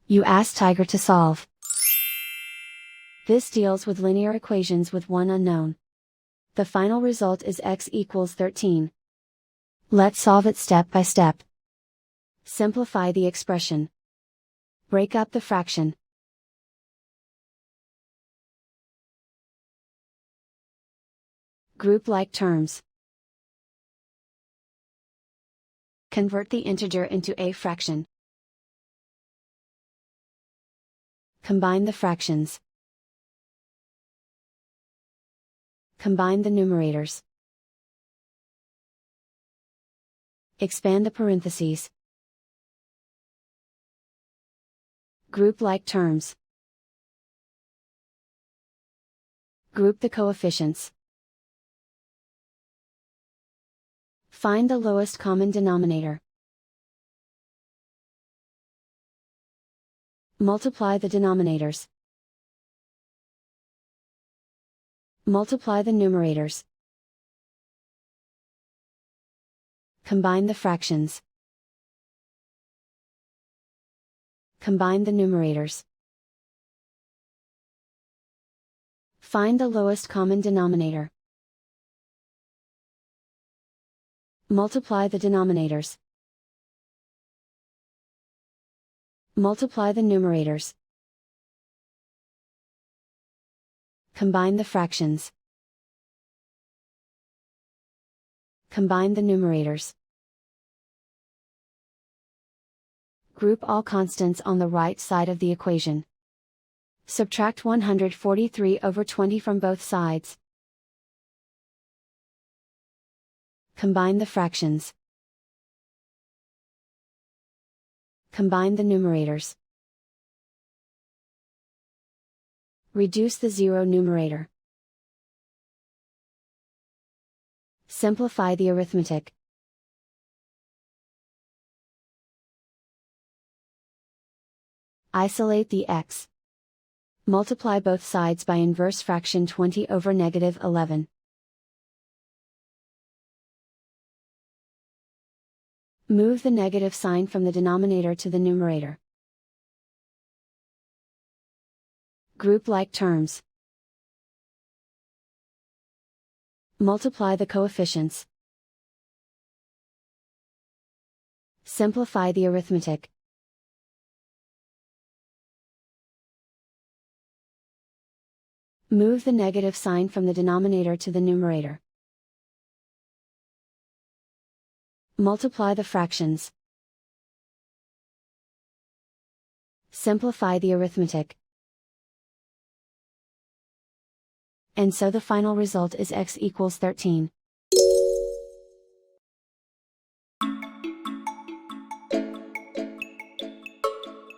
You ask Tiger to solve. This deals with linear equations with one unknown. The final result is x equals 13. Let's solve it step by step. Simplify the expression. Break up the fraction. Group like terms. Convert the integer into a fraction. Combine the fractions. Combine the numerators. Expand the parentheses. Group like terms. Group the coefficients. Find the lowest common denominator. Multiply the denominators. Multiply the numerators. Combine the fractions. Combine the numerators. Find the lowest common denominator. Multiply the denominators. Multiply the numerators. Combine the fractions. Combine the numerators. Group all constants on the right side of the equation. Subtract 143 over 20 from both sides. Combine the fractions. Combine the numerators. Reduce the zero numerator. Simplify the arithmetic. Isolate the x. Multiply both sides by inverse fraction 20 over negative 11. Move the negative sign from the denominator to the numerator. Group like terms. Multiply the coefficients. Simplify the arithmetic. Move the negative sign from the denominator to the numerator. Multiply the fractions. Simplify the arithmetic. And so the final result is x equals 13.